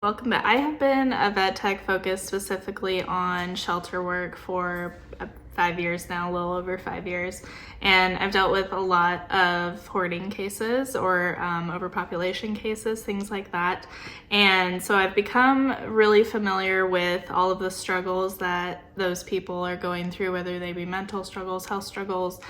Welcome back. I have been a vet tech focused specifically on shelter work for 5 years now, a little over 5 years, and I've dealt with a lot of hoarding cases or overpopulation cases, things like that. And so I've become really familiar with all of the struggles that those people are going through, whether they be mental struggles, health struggles,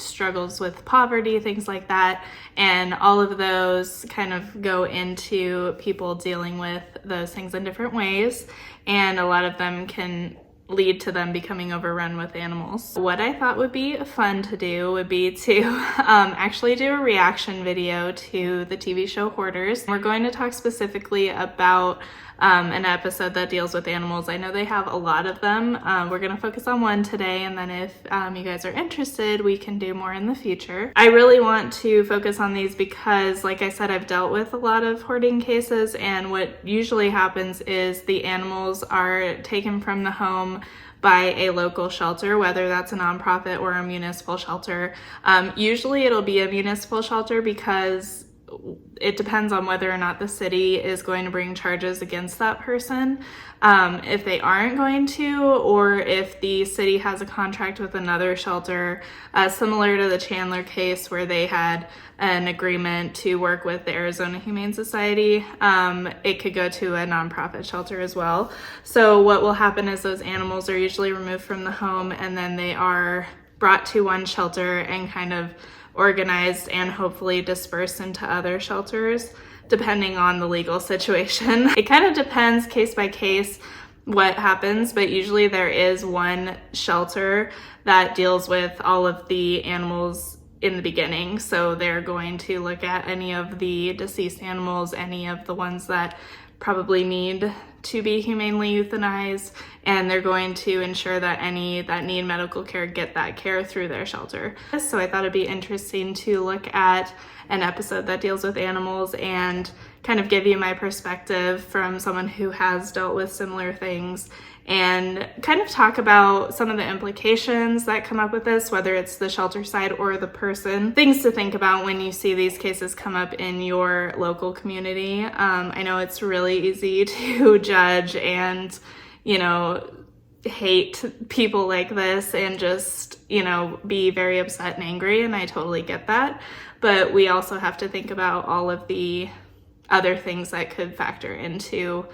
struggles with poverty, things like that. And all of those kind of go into people dealing with those things in different ways. And a lot of them can lead to them becoming overrun with animals. What I thought would be fun to do would be to actually do a reaction video to the TV show Hoarders. We're going to talk specifically about an episode that deals with animals. I know they have a lot of them. We're going to focus on one today, and then if you guys are interested, we can do more in the future. I really want to focus on these because, like I said, I've dealt with a lot of hoarding cases, and what usually happens is the animals are taken from the home by a local shelter, whether that's a nonprofit or a municipal shelter. Usually it'll be a municipal shelter because it depends on whether or not the city is going to bring charges against that person. If they aren't going to, or if the city has a contract with another shelter, similar to the Chandler case where they had an agreement to work with the Arizona Humane Society, it could go to a nonprofit shelter as well. So what will happen is those animals are usually removed from the home, and then they are brought to one shelter and kind of organized and hopefully dispersed into other shelters, depending on the legal situation. It kind of depends case by case what happens, but usually there is one shelter that deals with all of the animals in the beginning. So they're going to look at any of the deceased animals, any of the ones that probably need to be humanely euthanized, and they're going to ensure that any that need medical care get that care through their shelter. So I thought it'd be interesting to look at an episode that deals with animals and kind of give you my perspective from someone who has dealt with similar things, and kind of talk about some of the implications that come up with this, whether it's the shelter side or the person. Things to think about when you see these cases come up in your local community. I know it's really easy to judge and, hate people like this and just, be very upset and angry, and I totally get that. But we also have to think about all of the other things that could factor into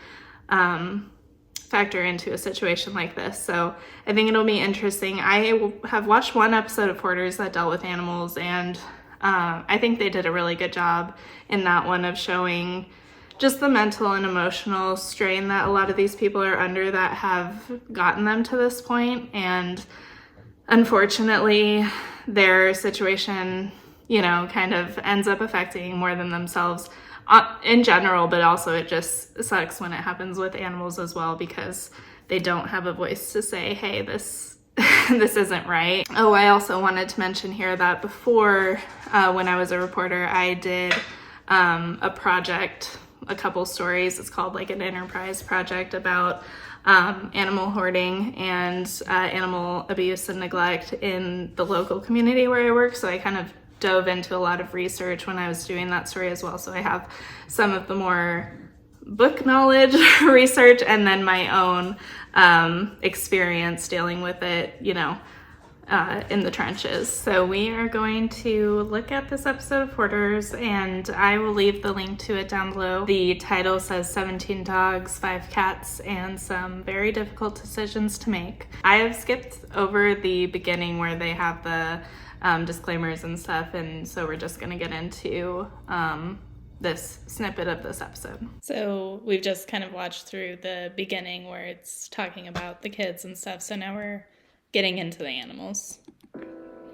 a situation like this. So I think it'll be interesting. I have watched one episode of Hoarders that dealt with animals, and I think they did a really good job in that one of showing just the mental and emotional strain that a lot of these people are under that have gotten them to this point. And unfortunately, their situation, kind of ends up affecting more than themselves in general, but also it just sucks when it happens with animals as well, because they don't have a voice to say, hey, this isn't right. Oh, I also wanted to mention here that before, when I was a reporter, I did a project, a couple stories. It's called like an enterprise project about animal hoarding and animal abuse and neglect in the local community where I work. So I kind of dove into a lot of research when I was doing that story as well. So I have some of the more book knowledge research, and then my own experience dealing with it, in the trenches. So we are going to look at this episode of Hoarders, and I will leave the link to it down below. The title says 17 dogs, 5 cats, and some very difficult decisions to make. I have skipped over the beginning where they have the disclaimers and stuff, and so we're just gonna get into this snippet of this episode. So we've just kind of watched through the beginning where it's talking about the kids and stuff, so now we're getting into the animals.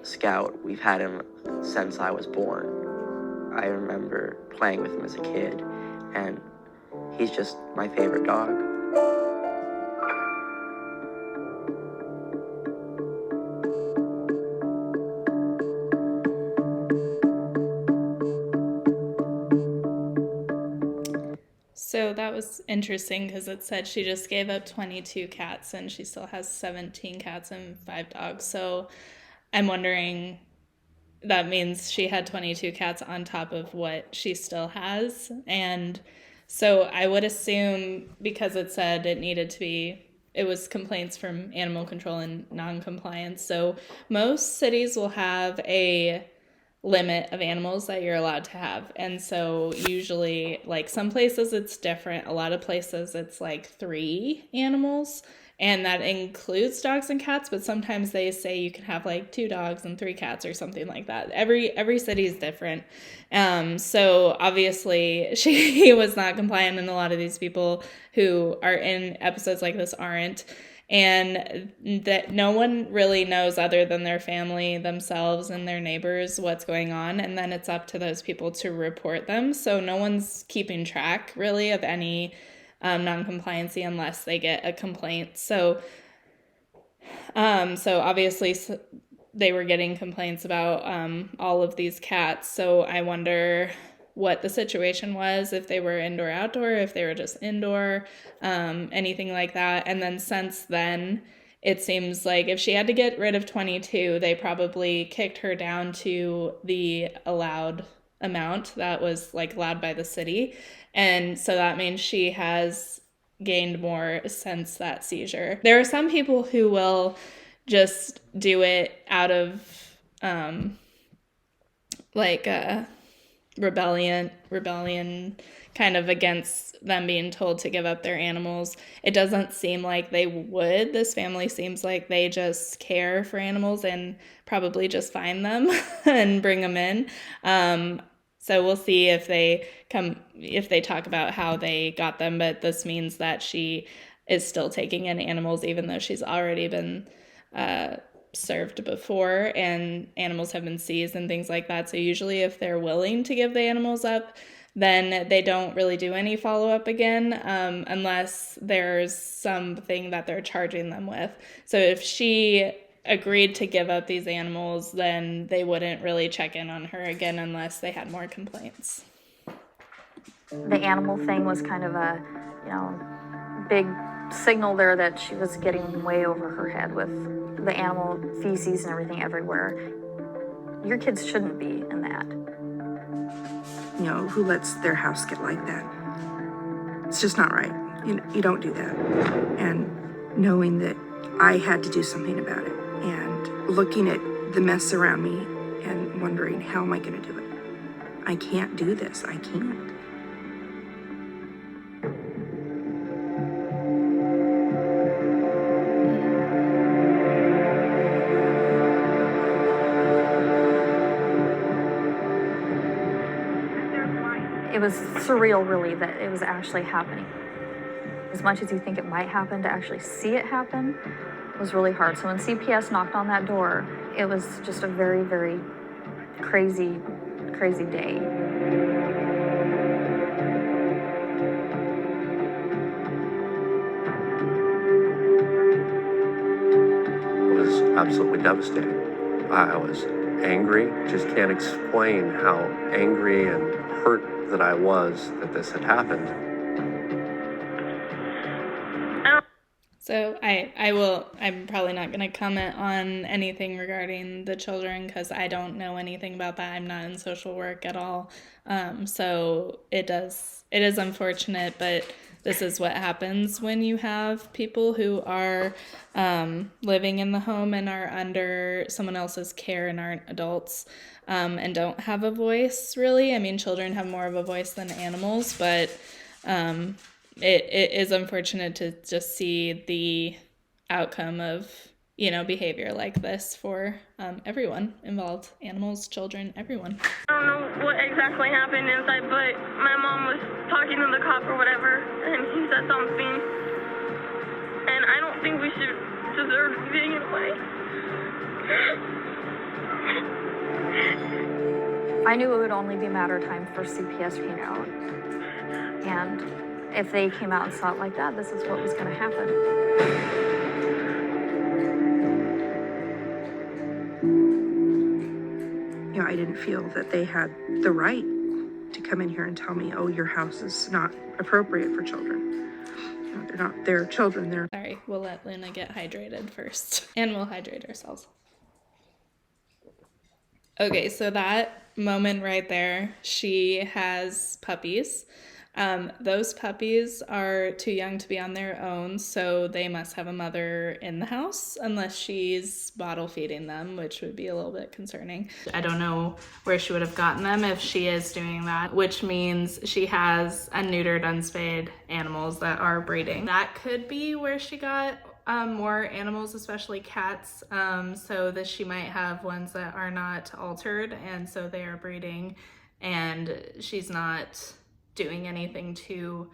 Scout, we've had him since I was born. I remember playing with him as a kid, and he's just my favorite dog. So that was interesting because it said she just gave up 22 cats and she still has 17 cats and 5 dogs. So I'm wondering, that means she had 22 cats on top of what she still has. And So I would assume because it said it was complaints from animal control and non-compliance. So most cities will have a limit of animals that you're allowed to have. And so usually, like, some places it's different. A lot of places it's like 3 animals, and that includes dogs and cats, but sometimes they say you can have like 2 dogs and 3 cats or something like that. Every city is different. So obviously she was not compliant, and a lot of these people who are in episodes like this aren't. And that no one really knows other than their family, themselves, and their neighbors what's going on. And then it's up to those people to report them. So no one's keeping track really of any non-compliancy unless they get a complaint. So obviously they were getting complaints about all of these cats. So I wonder what the situation was, if they were indoor, outdoor, if they were just indoor, anything like that. And then since then, it seems like if she had to get rid of 22, they probably kicked her down to the allowed amount that was like allowed by the city. And so that means she has gained more since that seizure. There are some people who will just do it out of like a rebellion kind of against them being told to give up their animals. It doesn't seem like they would. This family seems like they just care for animals and probably just find them and bring them in. So we'll see if they talk about how they got them, but this means that she is still taking in animals even though she's already been served before and animals have been seized and things like that. So usually if they're willing to give the animals up, then they don't really do any follow-up again unless there's something that they're charging them with. So if she agreed to give up these animals, then they wouldn't really check in on her again unless they had more complaints. The animal thing was kind of a, big signal there that she was getting way over her head with the animal feces and everything everywhere. Your kids shouldn't be in that. Who lets their house get like that? It's just not right. You don't do that. And knowing that I had to do something about it and looking at the mess around me and wondering, how am I going to do it? I can't do this. I can't. It was surreal, really, that it was actually happening. As much as you think it might happen, to actually see it happen was really hard. So when CPS knocked on that door, it was just a very, very crazy, crazy day. It was absolutely devastating. I was angry. Just can't explain how angry and hurt that I was that this had happened. So I'm probably not going to comment on anything regarding the children because I don't know anything about that. I'm not in social work at all. So it is unfortunate, but this is what happens when you have people who are living in the home and are under someone else's care and aren't adults and don't have a voice, really. I mean, children have more of a voice than animals, but it is unfortunate to just see the outcome of, behavior like this for everyone involved, animals, children, everyone. I don't know what exactly happened inside, but my mom was talking to the cop or whatever, and he said something, and I don't think we should deserve being in a way. I knew it would only be a matter of time for CPS came out. And if they came out and saw it like that, this is what was going to happen. I didn't feel that they had the right to come in here and tell me, oh, your house is not appropriate for children. They're children. Sorry, we'll let Luna get hydrated first, and we'll hydrate ourselves. Okay, so that moment right there, she has puppies. Those puppies are too young to be on their own, so they must have a mother in the house unless she's bottle feeding them, which would be a little bit concerning. I don't know where she would have gotten them if she is doing that, which means she has unneutered, unspayed animals that are breeding. That could be where she got more animals, especially cats, so that she might have ones that are not altered, and so they are breeding, and she's not doing anything to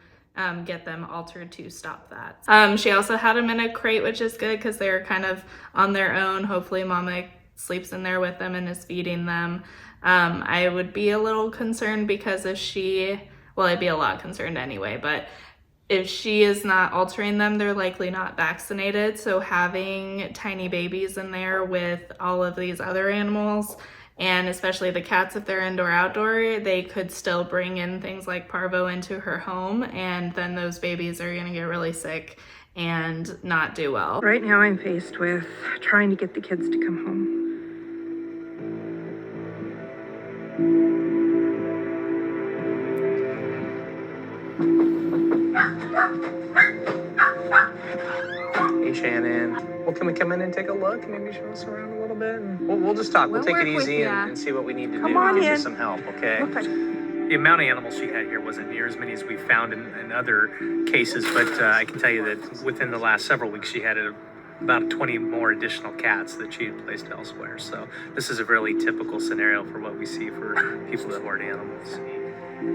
get them altered to stop that. She also had them in a crate, which is good because they're kind of on their own. Hopefully mama sleeps in there with them and is feeding them. I would be a little concerned because if she, well, I'd be a lot concerned anyway, but if she is not altering them, they're likely not vaccinated. So having tiny babies in there with all of these other animals, and especially the cats, if they're indoor outdoor, they could still bring in things like parvo into her home, and then those babies are gonna get really sick and not do well. Right now I'm faced with trying to get the kids to come home. Hey, Shannon. Well, can we come in and take a look and maybe show us around a little bit? And we'll just talk. We'll take it easy and see what we need to Come do on to give in. you some help, okay? Look, The amount of animals she had here wasn't near as many as we've found in other cases, but I can tell you that within the last several weeks, she had about 20 more additional cats that she had placed elsewhere. So this is a really typical scenario for what we see for people that hoard animals.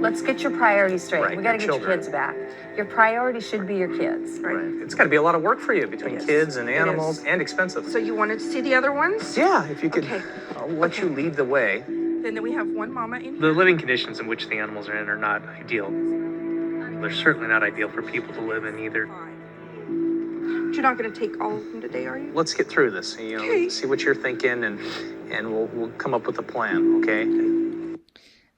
Let's get your priorities straight. Right, We got to your get your children. kids back. Your priority should be your kids. Right. It's got to be a lot of work for you between It is. kids and It animals is. and expensive. so you wanted to see the other ones? Yeah, if you could, Okay. I'll let you lead the way. Then we have one mama in The here. living conditions in which the animals are in are not ideal. They're certainly not ideal for people to live in either. But you're not going to take all of them today, are you? Let's get through this. You know, Okay. see what you're thinking, and we'll come up with a plan. Okay.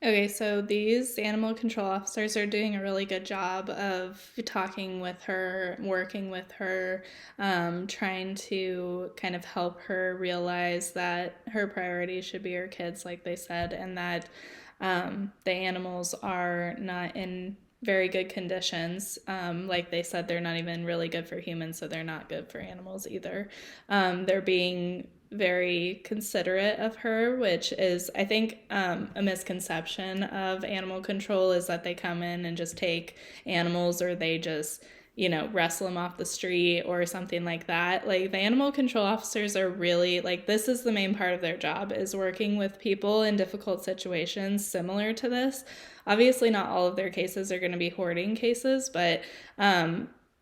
Okay, so these animal control officers are doing a really good job of talking with her, working with her, trying to kind of help her realize that her priority should be her kids, like they said, and that the animals are not in very good conditions. Like they said, they're not even really good for humans, so they're not good for animals either. They're being very considerate of her, which is, I think, a misconception of animal control is that they come in and just take animals, or they just, wrestle them off the street or something like that. Like, the animal control officers are really, like, this is the main part of their job, is working with people in difficult situations similar to this. Obviously, not all of their cases are going to be hoarding cases, but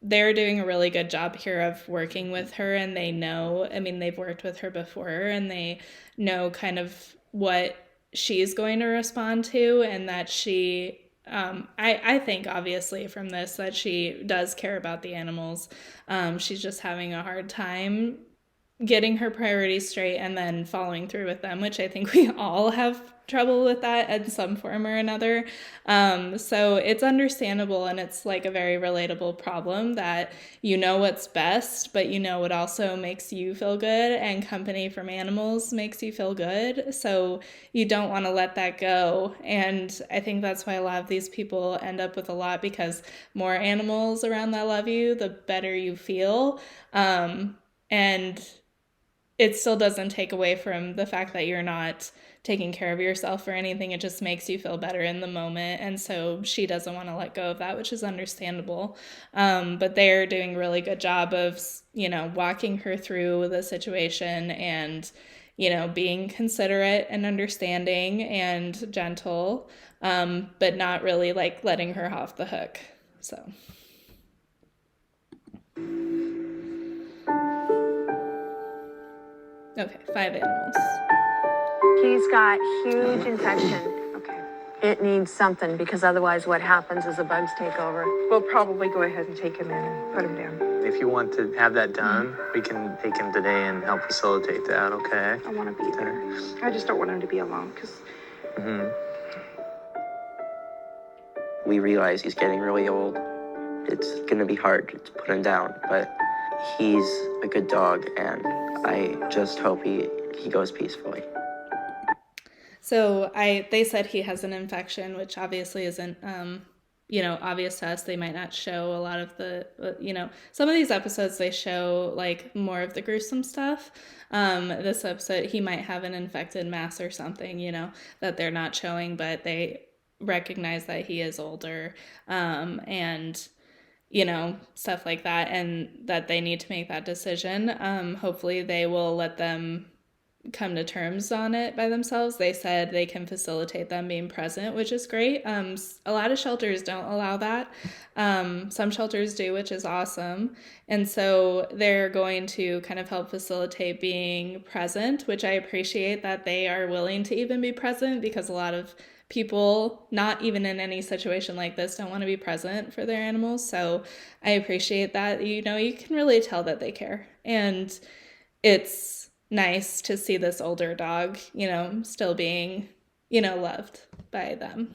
they're doing a really good job here of working with her, and they know, they've worked with her before, and they know kind of what she's going to respond to, and that she, I think obviously from this that she does care about the animals. She's just having a hard time getting her priorities straight and then following through with them, which I think we all have trouble with that in some form or another. So it's understandable, and it's like a very relatable problem that you know what's best, but you know what also makes you feel good, and company from animals makes you feel good. So you don't want to let that go. And I think that's why a lot of these people end up with a lot, because more animals around that love you, the better you feel. And it still doesn't take away from the fact that you're not taking care of yourself or anything. It just makes you feel better in the moment. And so she doesn't want to let go of that, which is understandable. But they're doing a really good job of, walking her through the situation and, being considerate and understanding and gentle, but not really like letting her off the hook. So. Okay, 5 animals. He's got huge infection. Okay. It needs something, because otherwise what happens is the bugs take over. We'll probably go ahead and take him in and put him down. If you want to have that done, we can take him today and help facilitate that. Okay. I want to be there. I just don't want him to be alone, because We realize he's getting really old. It's gonna be hard to put him down, but he's a good dog, and I just hope he goes peacefully. So they said he has an infection, which obviously isn't, obvious to us. They might not show a lot of the, some of these episodes, they show like more of the gruesome stuff. This episode, he might have an infected mass or something, that they're not showing, but they recognize that he is older, and stuff like that, and that they need to make that decision. Hopefully they will let them come to terms on it by themselves. They said they can facilitate them being present, which is great. A lot of shelters don't allow that. Some shelters do, which is awesome. And so they're going to kind of help facilitate being present, which I appreciate that they are willing to even be present, because a lot of people, not even in any situation like this, don't want to be present for their animals. So I appreciate that. You can really tell that they care. And it's nice to see this older dog, still being, loved by them.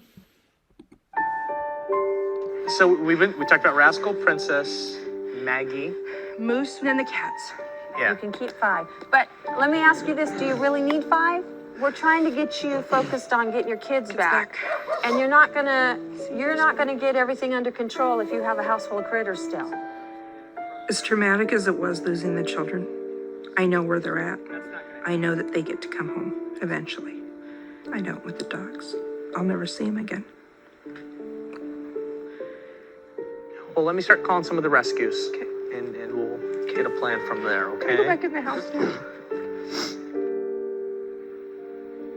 So we talked about Rascal, Princess, Maggie, Moose, and the cats. yeah. You can keep 5. But let me ask you this, do you really need 5? We're trying to get you focused on getting your kids back. And you're not gonna get everything under control if you have a house full of critters still. As traumatic as it was losing the children, I know where they're at. I know that they get to come home eventually. I don't with the dogs. I'll never see them again. Well, let me start calling some of the rescues. Okay. And we'll get a plan from there, okay? Go back in the house now.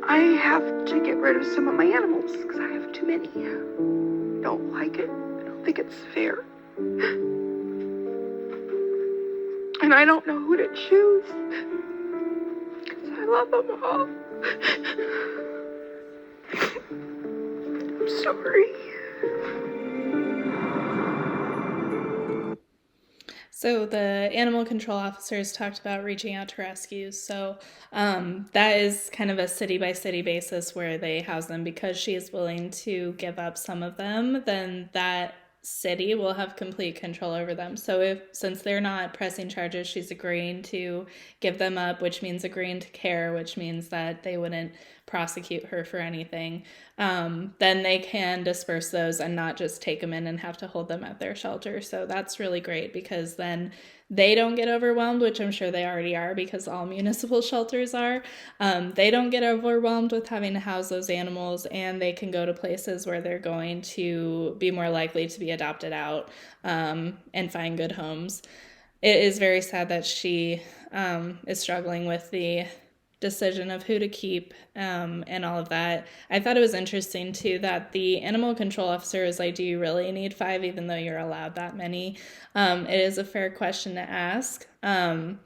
I have to get rid of some of my animals because I have too many. I don't like it. I don't think it's fair. And I don't know who to choose. Because I love them all. I'm sorry. So the animal control officers talked about reaching out to rescues. So that is kind of a city by city basis where they house them. Because she is willing to give up some of them, then that city will have complete control over them. So since they're not pressing charges, she's agreeing to give them up, which means agreeing to care, which means that they wouldn't prosecute her for anything. Then they can disperse those and not just take them in and have to hold them at their shelter. So that's really great, because then they don't get overwhelmed, which I'm sure they already are, because all municipal shelters are. They don't get overwhelmed with having to house those animals, and they can go to places where they're going to be more likely to be adopted out, and find good homes. It is very sad that she is struggling with the decision of who to keep, and all of that. I thought it was interesting too that the animal control officer is like, do you really need 5 even though you're allowed that many? It is a fair question to ask. That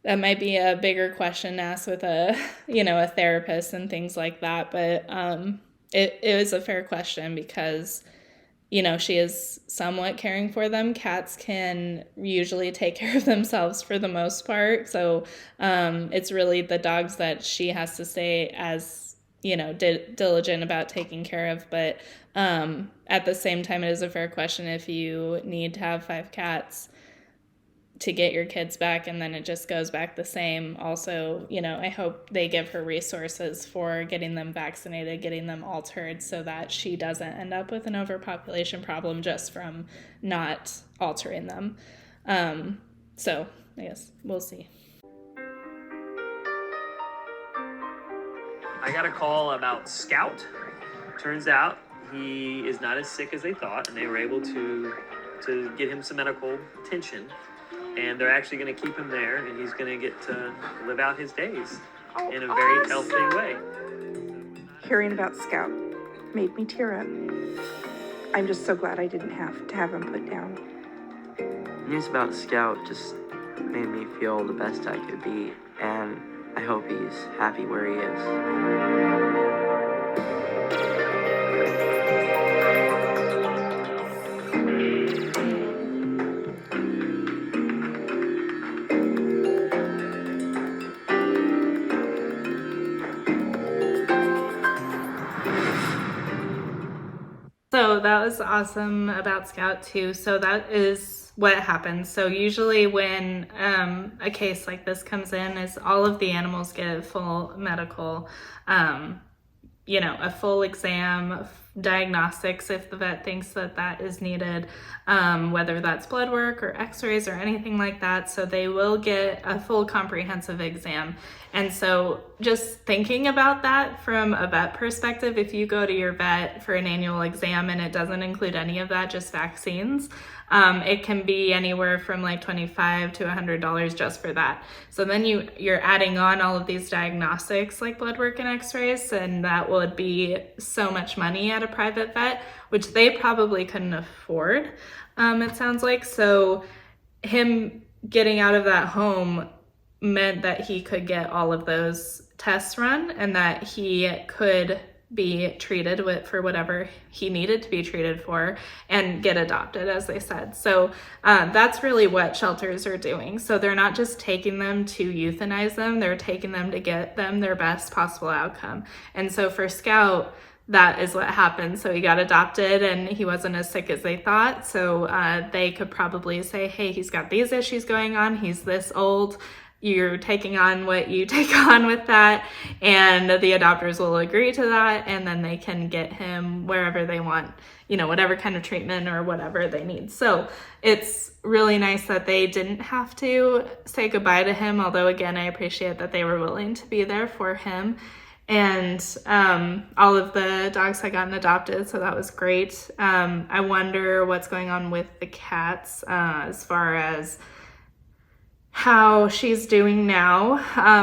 might be a bigger question to ask with a therapist and things like that, but it is a fair question, because she is somewhat caring for them. Cats can usually take care of themselves for the most part. So it's really the dogs that she has to stay as, diligent about taking care of. But at the same time, it is a fair question if you need to have 5 cats to get your kids back and then it just goes back the same. Also, I hope they give her resources for getting them vaccinated, getting them altered, so that she doesn't end up with an overpopulation problem just from not altering them. So I guess we'll see. I got a call about Scout. Turns out he is not as sick as they thought, and they were able to get him some medical attention. And they're actually going to keep him there, and he's going to get to live out his days in a very healthy way. Hearing about Scout made me tear up. I'm just so glad I didn't have to have him put down. News about Scout just made me feel the best I could be, and I hope he's happy where he is. So that was awesome about Scout too. So that is what happens. So usually when a case like this comes in, is all of the animals get full medical, a full exam, diagnostics if the vet thinks that that is needed, whether that's blood work or x-rays or anything like that. So they will get a full comprehensive exam. And so just thinking about that from a vet perspective, if you go to your vet for an annual exam and it doesn't include any of that, just vaccines, it can be anywhere from like $25 to $100 just for that. So then you're adding on all of these diagnostics like blood work and x-rays, and that would be so much money at a private vet, which they probably couldn't afford, it sounds like. So him getting out of that home meant that he could get all of those tests run and that he could be treated for whatever he needed to be treated for and get adopted, as they said. So that's really what shelters are doing. So they're not just taking them to euthanize them, they're taking them to get them their best possible outcome. And so for Scout, that is what happened. So he got adopted and he wasn't as sick as they thought. So they could probably say, hey, he's got these issues going on, he's this old, you're taking on what you take on with that, and the adopters will agree to that, and then they can get him wherever they want, whatever kind of treatment or whatever they need. So it's really nice that they didn't have to say goodbye to him, although again, I appreciate that they were willing to be there for him. And all of the dogs had gotten adopted, so that was great. I wonder what's going on with the cats as far as how she's doing now.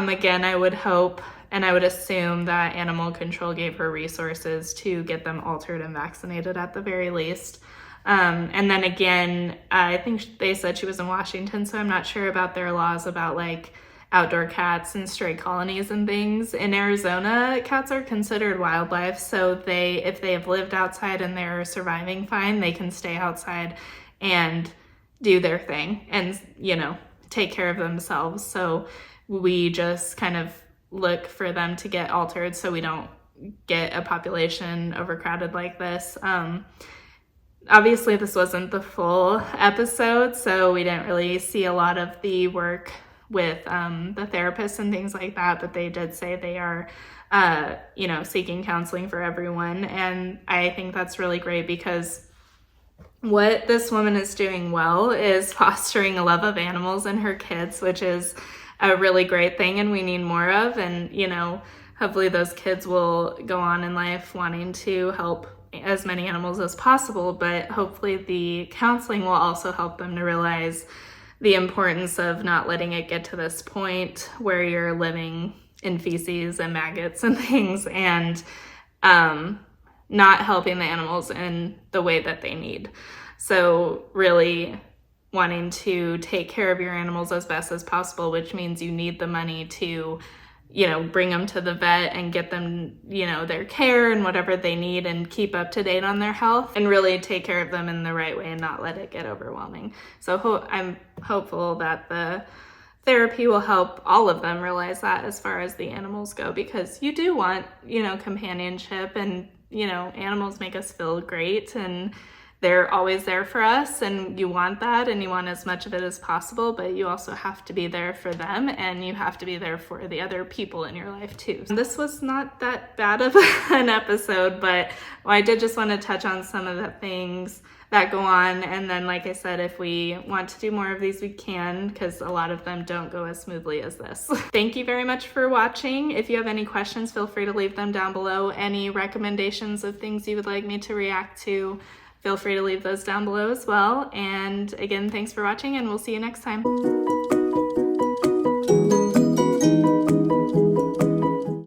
Again, I would hope and I would assume that animal control gave her resources to get them altered and vaccinated at the very least. And then again, I think they said she was in Washington, so I'm not sure about their laws about like outdoor cats and stray colonies and things. In Arizona, cats are considered wildlife, so if they have lived outside and they're surviving fine, they can stay outside and do their thing and, take care of themselves. So we just kind of look for them to get altered so we don't get a population overcrowded like this. Obviously this wasn't the full episode, so we didn't really see a lot of the work with the therapists and things like that, but they did say they are seeking counseling for everyone. And I think that's really great, because what this woman is doing well is fostering a love of animals in her kids, which is a really great thing and we need more of. And, hopefully those kids will go on in life wanting to help as many animals as possible, but hopefully the counseling will also help them to realize the importance of not letting it get to this point where you're living in feces and maggots and things, and not helping the animals in the way that they need. So really wanting to take care of your animals as best as possible, which means you need the money to, bring them to the vet and get them, their care and whatever they need and keep up to date on their health and really take care of them in the right way and not let it get overwhelming. So I'm hopeful that the therapy will help all of them realize that as far as the animals go, because you do want, companionship, and, animals make us feel great and they're always there for us, and you want that and you want as much of it as possible, but you also have to be there for them and you have to be there for the other people in your life too. This was not that bad of an episode, but I did just want to touch on some of the things that go on. And then, like I said, if we want to do more of these, we can, because a lot of them don't go as smoothly as this. Thank you very much for watching. If you have any questions, feel free to leave them down below. Any recommendations of things you would like me to react to, feel free to leave those down below as well. And again, thanks for watching, and we'll see you next time.